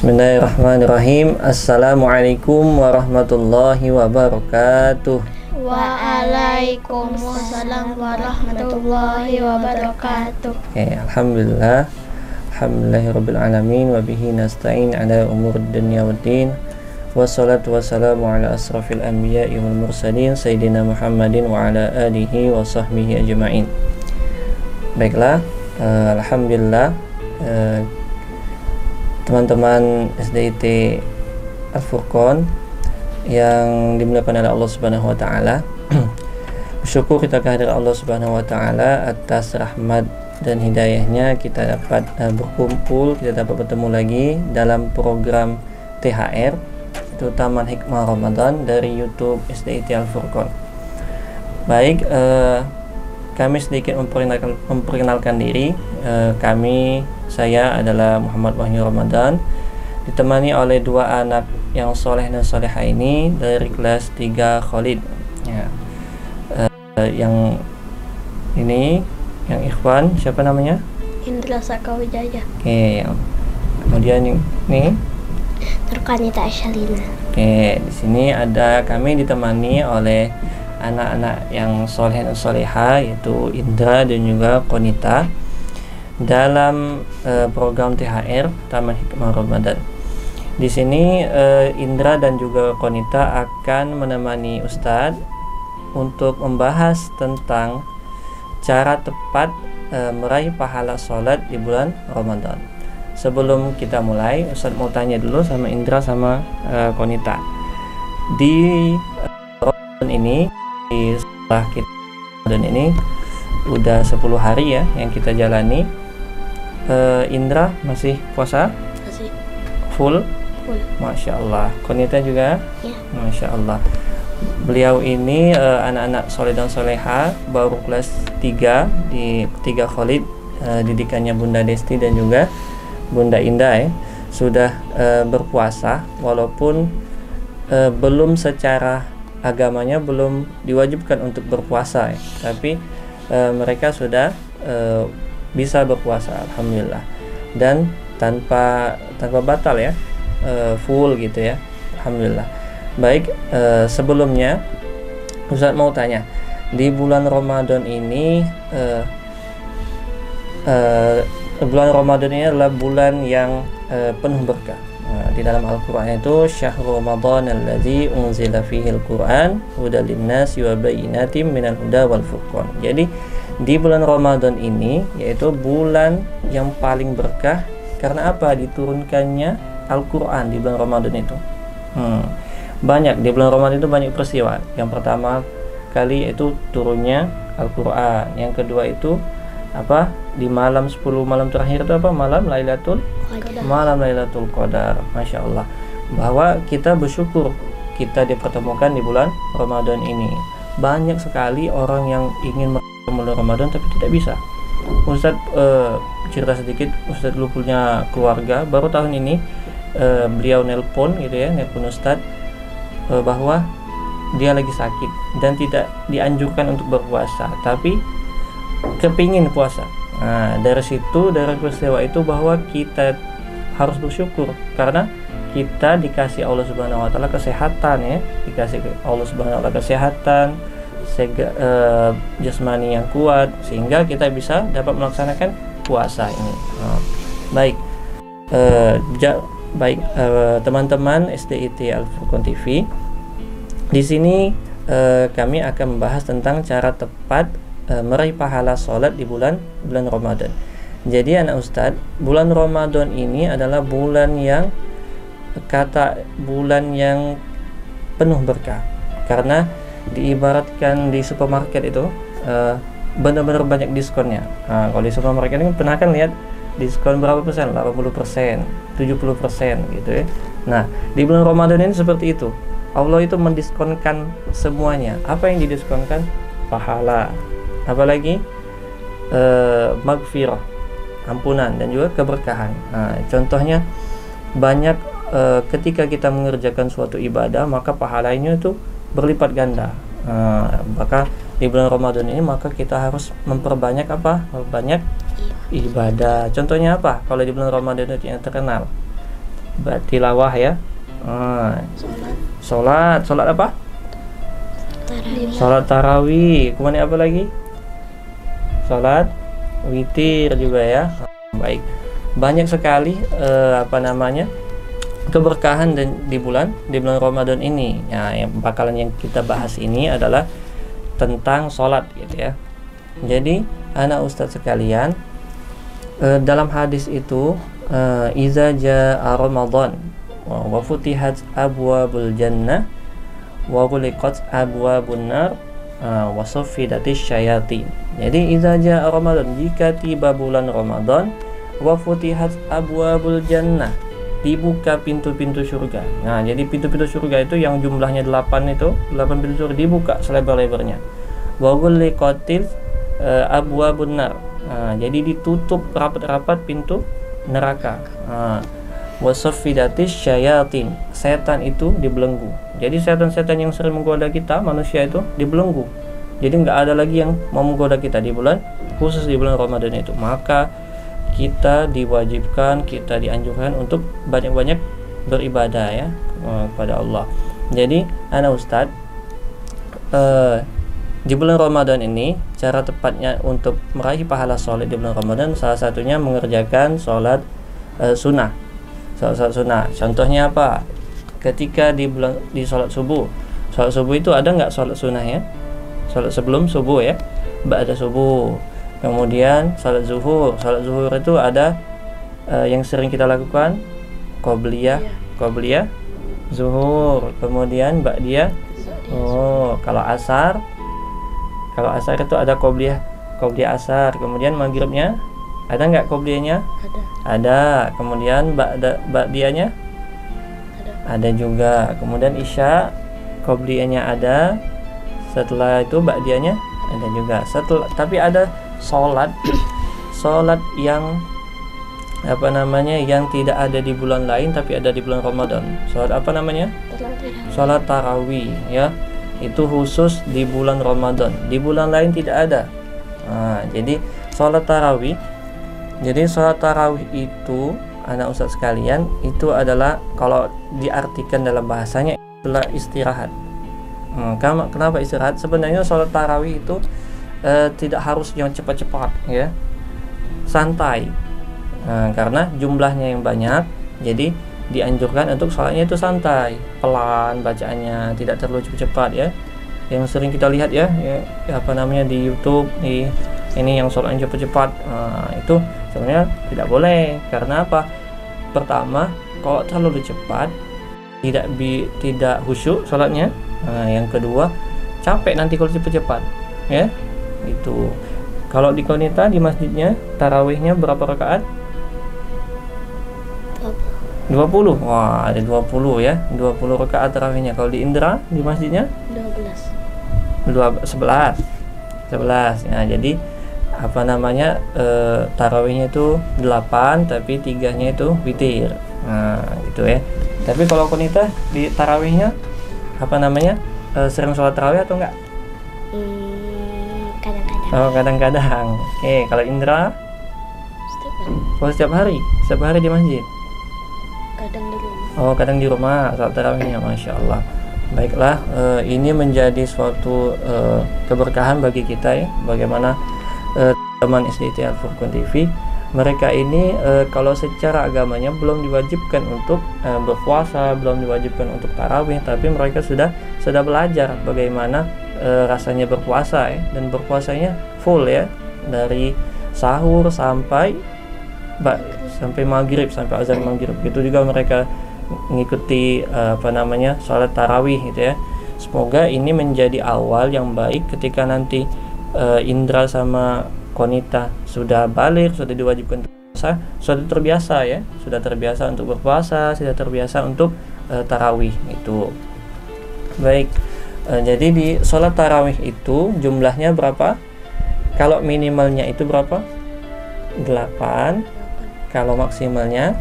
Bismillahirrahmanirrahim. Assalamualaikum warahmatullahi wabarakatuh. Waalaikumsalam warahmatullahi wabarakatuh. Alhamdulillah. Alhamdulillahirabbil alamin wa bihi nasta'in ala umuri dunya waddin. Wassalatu wassalamu ala asrafil anbiya'i wal mursalin sayyidina Muhammadin wa ala alihi wa sahbihi ajma'in. Baiklah, alhamdulillah, teman-teman SDIT Al-Furqan yang dimuliakan oleh Allah Subhanahu wa taala. Bersyukur kita kehadirat Allah Subhanahu wa taala atas rahmat dan hidayahnya kita dapat berkumpul, kita dapat bertemu lagi dalam program THR, itu Taman Hikmah Ramadan dari YouTube SDIT Al-Furqan. Baik, kami sedikit memperkenalkan diri. Saya adalah Muhammad Wahyu Ramadan, ditemani oleh dua anak yang soleh dan soleha ini dari kelas 3 Khalid. Yang ini, yang ikhwan, siapa namanya? Indra Sakawijaya. Kemudian ini Nurkanita Asyalina. di sini ada kami ditemani oleh anak-anak yang soleh dan soleha, yaitu Indra dan juga Konita, dalam program THR Taman Hikmah Ramadan. Di sini Indra dan juga Konita akan menemani Ustadz untuk membahas tentang cara tepat meraih pahala sholat di bulan Ramadan. Sebelum kita mulai, Ustadz mau tanya dulu sama Indra sama Konita. Di Ramadan ini, setelah kita Ramadan ini udah 10 hari ya yang kita jalani. Indra masih puasa? Masih. Full? Masya Allah. Konita juga? Ya. Masya Allah. Beliau ini anak-anak soleh dan soleha, baru kelas 3 di 3 Khalid, didikannya Bunda Desti dan juga Bunda Indah sudah berpuasa, walaupun belum secara agamanya belum diwajibkan untuk berpuasa tapi mereka sudah bisa berpuasa, alhamdulillah, dan tanpa batal ya, full gitu ya, alhamdulillah. Baik, sebelumnya Ustadz mau tanya, di bulan Ramadan ini bulan Ramadan ini adalah bulan yang penuh berkah. Di dalam Al-Quran itu syahrul Ramadan alladzi unzila fihil Quran hudal linnasi wa bayyinatin minal huda wal furqan. Jadi di bulan Ramadan ini yaitu bulan yang paling berkah. Karena apa? Diturunkannya Al-Quran di bulan Ramadan itu. Banyak, di bulan Ramadan itu banyak peristiwa. Yang pertama kali itu turunnya Al-Quran. Yang kedua itu apa? Di malam 10 malam terakhir itu apa? Malam Lailatul Qadar. Masya Allah. Bahwa kita bersyukur kita dipertemukan di bulan Ramadan ini. Banyak sekali orang yang ingin bulan Ramadan tapi tidak bisa. Ustadz cerita sedikit, Ustadz dulu punya keluarga, baru tahun ini beliau nelpon Ustadz bahwa dia lagi sakit dan tidak dianjurkan untuk berpuasa tapi kepingin puasa. Nah, dari situ, dari peristiwa itu, bahwa kita harus bersyukur karena kita dikasih Allah Subhanahu wa taala kesehatan ya, dikasih Allah Subhanahu wa taala kesehatan, jasmani yang kuat, sehingga kita bisa dapat melaksanakan puasa ini. Baik, teman-teman SDIT Al-Furqan TV, di sini kami akan membahas tentang cara tepat meraih pahala sholat di bulan Ramadan. Jadi anak Ustadz, bulan Ramadan ini adalah bulan yang penuh berkah, karena diibaratkan di supermarket itu benar-benar banyak diskonnya. Kalau di supermarket ini pernah kan lihat diskon berapa persen? 80%, 70% gitu ya. Nah, di bulan Ramadan ini seperti itu. Allah itu mendiskonkan semuanya. Apa yang didiskonkan? Pahala. Apalagi maghfirah, ampunan, dan juga keberkahan. Contohnya banyak ketika kita mengerjakan suatu ibadah, maka pahalanya itu berlipat ganda. Maka di bulan Ramadan ini maka kita harus memperbanyak apa? Memperbanyak ibadah. Contohnya apa? Kalau di bulan Ramadan itu yang terkenal tilawah ya. Sholat apa? Tarawih. Sholat tarawih. Kemudian apa lagi? Sholat witir juga ya. Baik, banyak sekali keberkahan dan di bulan Ramadan ini. Nah, yang yang kita bahas ini adalah tentang sholat gitu ya. Jadi anak ustadz sekalian, dalam hadis itu iza jaa Ramadan wa futihat abwabul jannah wa ghuliqat abwabun nar wa suffidatis syayatin. Jadi iza jaa Ramadan, jika tiba bulan Ramadan, wa futihat abwabul jannah, dibuka pintu-pintu surga. Nah, jadi pintu-pintu surga itu yang jumlahnya 8 itu, 8 pintu surga dibuka selebar-lebarnya. Wa ghuliqatil abwabun nar. Nah, jadi ditutup rapat-rapat pintu neraka. Wasaffidatis syayatin, setan itu dibelenggu. Jadi setan-setan yang sering menggoda kita, manusia itu dibelenggu. Jadi nggak ada lagi yang mau menggoda kita di bulan, khusus di bulan Ramadan itu. Maka kita diwajibkan, kita dianjurkan untuk banyak-banyak beribadah ya kepada Allah. Jadi anak ustadz, di bulan Ramadan ini cara tepatnya untuk meraih pahala sholat di bulan Ramadan, salah satunya mengerjakan sholat sunnah. Sholat sunnah. Contohnya apa? Ketika di sholat subuh. Sholat subuh itu ada nggak sholat sunnah ya? Sholat sebelum subuh ya, ba'da subuh. Kemudian sholat zuhur. Sholat zuhur itu ada yang sering kita lakukan qobliyah, zuhur. Kemudian ba'diyah. Kalau asar itu ada qobliyah asar. Kemudian maghribnya ada nggak qobliyahnya? Ada. Kemudian ba'diyahnya ada juga. Kemudian isya qobliyahnya ada. Setelah itu ba'diyahnya ada juga. Tapi ada sholat yang yang tidak ada di bulan lain tapi ada di bulan Ramadan. Sholat apa namanya? Sholat tarawih ya. Itu khusus di bulan Ramadan. Di bulan lain tidak ada. Nah, jadi sholat tarawih. Jadi sholat tarawih itu, anak ustadz sekalian, itu adalah kalau diartikan dalam bahasanya adalah istirahat. Kenapa istirahat? Sebenarnya sholat tarawih itu tidak harus yang cepat-cepat ya, santai. Karena jumlahnya yang banyak, jadi dianjurkan untuk sholatnya itu santai, pelan bacaannya, tidak terlalu cepat ya. Yang sering kita lihat ya di YouTube ini yang sholatnya cepat-cepat, itu sebenarnya tidak boleh. Karena apa? Pertama, kalau terlalu cepat tidak khusyuk sholatnya. Yang kedua, capek nanti kalau cepat-cepat ya. Itu kalau di Konita di masjidnya tarawihnya berapa rakaat? 20. Wah, ada 20 ya. 20 rakaat tarawihnya. Kalau di Indra di masjidnya 11. Nah, jadi tarawihnya itu 8 tapi 3-nya itu witir. Nah, gitu ya. Tapi kalau Konita di tarawihnya sering sholat tarawih atau enggak? Kadang-kadang. Kadang-kadang. Kalau Indra? Setiap hari di masjid. Kadang di rumah. Kadang di rumah sholat tarawihnya, masya Allah. Baiklah, ini menjadi suatu keberkahan bagi kita ya. Bagaimana teman SDT Al-Furqan TV, mereka ini kalau secara agamanya belum diwajibkan untuk berpuasa, belum diwajibkan untuk tarawih, tapi mereka sudah belajar bagaimana rasanya berpuasa ya, dan berpuasanya full ya, dari sahur sampai maghrib, sampai azan maghrib. Itu juga mereka mengikuti sholat tarawih gitu ya. Semoga ini menjadi awal yang baik ketika nanti Indra sama Konita sudah balik, sudah diwajibkan puasa, sudah terbiasa ya, sudah terbiasa untuk berpuasa, sudah terbiasa untuk tarawih itu. Baik, jadi di sholat tarawih itu jumlahnya berapa? Kalau minimalnya itu berapa? 8. Kalau maksimalnya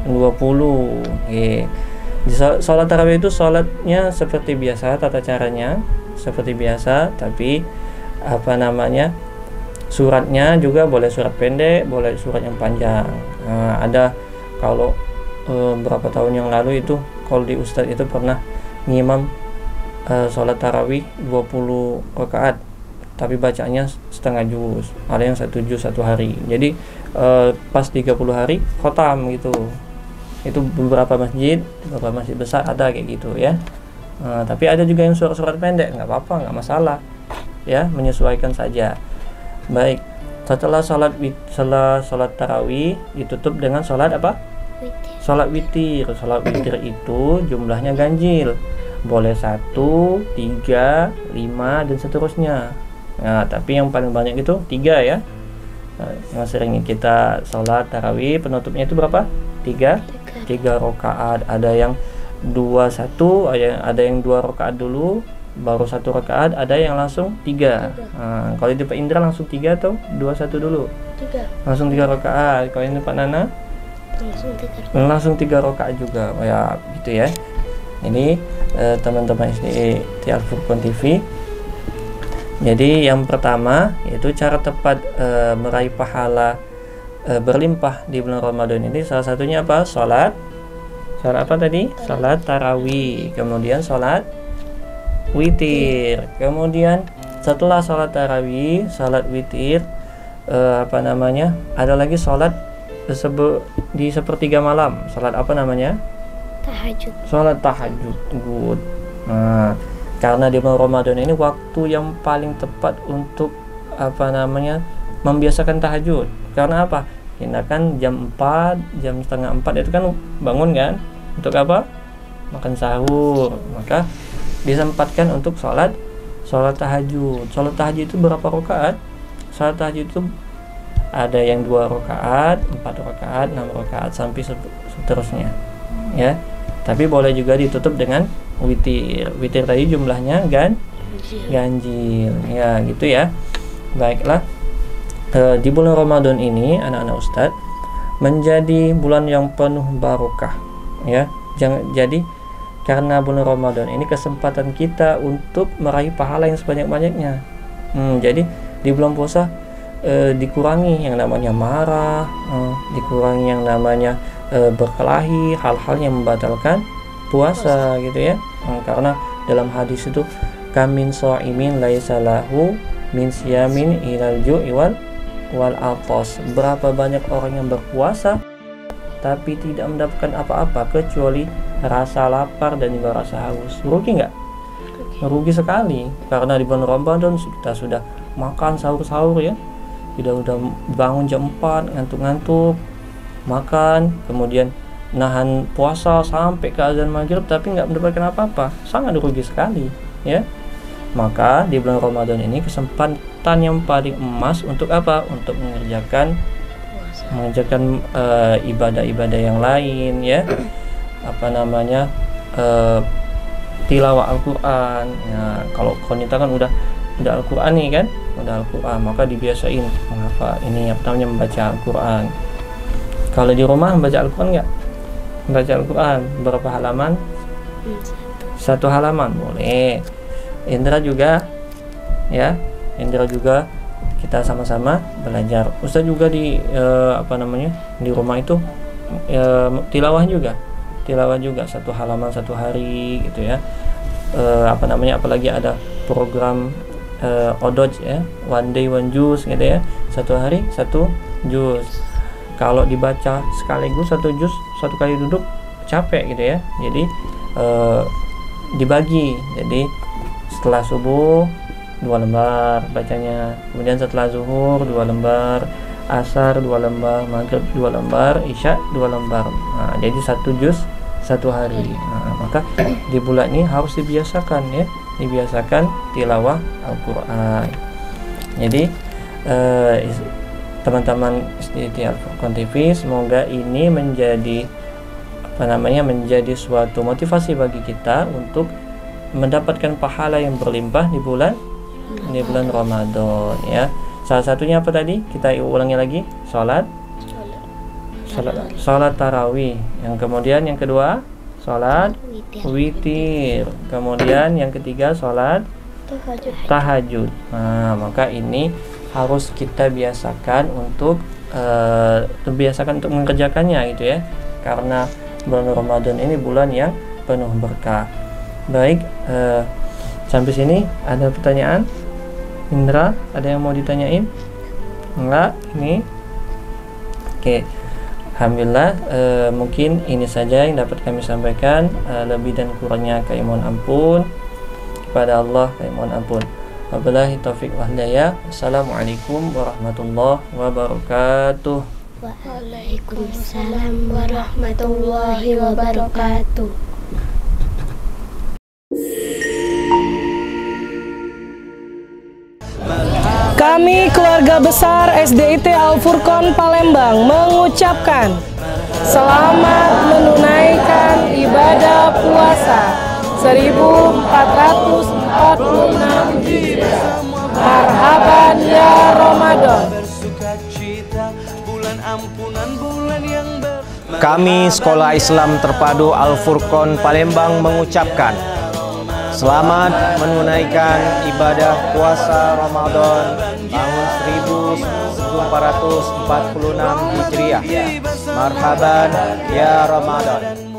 20. Di sholat tarawih itu sholatnya seperti biasa, tata caranya seperti biasa, tapi suratnya juga boleh surat pendek, boleh surat yang panjang. Ada kalau berapa tahun yang lalu itu kalau di Ustadz itu pernah ngimam sholat tarawih 20 rakaat tapi bacanya setengah juz, ada yang 1 juz 1 hari. Jadi pas 30 hari khotam gitu. Itu beberapa masjid besar ada kayak gitu ya. Tapi ada juga yang surat-surat pendek, nggak apa-apa, nggak masalah ya, menyesuaikan saja. Baik, setelah sholat tarawih ditutup dengan sholat apa? Sholat witir. Sholat witir itu jumlahnya ganjil, boleh 1, 3, 5 dan seterusnya. Nah, tapi yang paling banyak itu 3 ya. Yang sering kita sholat tarawih penutupnya itu berapa? 3 rakaat. Ada yang 2-1, ada yang 2 rakaat dulu baru 1 rakaat, ada yang langsung 3. Nah, kalau di Pak Indra langsung 3 atau 2-1 dulu? 3. Langsung 3 rakaat. Kalau ini Pak Nana? Langsung 3 rakaat juga. Oh ya, gitu ya. Ini teman-teman SDIT Al-Furqan TV. Jadi yang pertama yaitu cara tepat meraih pahala berlimpah di bulan Ramadan ini, salah satunya apa? Sholat apa tadi? Sholat tarawih, kemudian sholat witir, kemudian setelah sholat tarawih, sholat witir, ada lagi sholat di sepertiga malam. Sholat apa namanya? Tahajud. Sholat tahajud. Good. Nah, karena di bulan Ramadan ini waktu yang paling tepat untuk membiasakan tahajud. Karena apa? Kita kan jam 4, jam setengah 4 itu kan bangun kan? Untuk apa? Makan sahur. Maka disempatkan untuk sholat tahajud. Sholat tahajud itu berapa rakaat? Sholat tahajud itu ada yang 2 rakaat, 4 rakaat, 6 rakaat sampai seterusnya. Ya. Tapi boleh juga ditutup dengan witir. Witir tadi jumlahnya ganjil. Ya, gitu ya. Baiklah. Di bulan Ramadan ini anak-anak Ustadz menjadi bulan yang penuh barokah. Ya. Jadi karena bulan Ramadan ini kesempatan kita untuk meraih pahala yang sebanyak-banyaknya. Jadi di bulan puasa dikurangi yang namanya marah, dikurangi yang namanya berkelahi, hal-hal yang membatalkan puasa gitu ya. Karena dalam hadis itu kamin sha'imin laisa lahu min siyamin ilal ju'i wal atas. Berapa banyak orang yang berpuasa tapi tidak mendapatkan apa-apa kecuali rasa lapar dan juga rasa haus. Rugi nggak? Rugi sekali, karena di bulan Ramadan kita sudah makan sahur ya, udah bangun jam 4 ngantuk-ngantuk, makan, kemudian nahan puasa sampai ke azan maghrib tapi nggak mendapatkan apa-apa, sangat rugi sekali ya. Maka di bulan Ramadan ini kesempatan yang paling emas untuk apa? Untuk mengerjakan ibadah-ibadah yang lain ya. Tilawah Al-Quran ya. Kalau kita kan udah Al-Quran nih kan, udah Al-Quran, maka dibiasain membaca Al-Quran. Kalau di rumah membaca Al-Quran nggak? Membaca Al-Quran berapa halaman? 1 halaman boleh. Indra juga ya, Indra juga kita sama-sama belajar. Ustaz juga di rumah itu tilawah juga 1 halaman 1 hari gitu ya. Apalagi ada program odoj ya, one day one juz gitu ya, 1 hari 1 juz. Kalau dibaca sekaligus 1 juz 1 kali duduk capek gitu ya. Jadi dibagi. Jadi setelah subuh 2 lembar bacanya, kemudian setelah zuhur 2 lembar, asar 2 lembar, maghrib 2 lembar, isya 2 lembar. Nah, jadi 1 juz 1 hari. Nah, maka di bulan ini harus dibiasakan ya, tilawah Al-Quran. Jadi teman-teman SDIT Al-Furqan TV, semoga ini menjadi menjadi suatu motivasi bagi kita untuk mendapatkan pahala yang berlimpah di bulan Ramadan ya. Salah satunya apa tadi? Kita ulangi lagi, sholat tarawih. Yang kemudian yang kedua sholat witir. Kemudian yang ketiga sholat tahajud. Nah, maka ini harus kita biasakan untuk mengerjakannya gitu ya. Karena bulan Ramadan ini bulan yang penuh berkah. Baik, sampai sini ada pertanyaan? Indra, ada yang mau ditanyain? Enggak, ini. Oke. Alhamdulillah, mungkin ini saja yang dapat kami sampaikan. Lebih dan kurangnya kami mohon ampun. Kepada Allah kami mohon ampun. Wabillahi taufiq wal hidayah. Assalamualaikum warahmatullahi wabarakatuh. Waalaikumsalam warahmatullahi wabarakatuh. Kami keluarga besar SDIT Al-Furqon Palembang mengucapkan selamat menunaikan ibadah puasa 1446 Hijriah. Marhaban ya Ramadan. Kami Sekolah Islam Terpadu Al-Furqon Palembang mengucapkan selamat menunaikan ibadah puasa Ramadan tahun 1446 Hijriah. Marhaban ya Ramadan.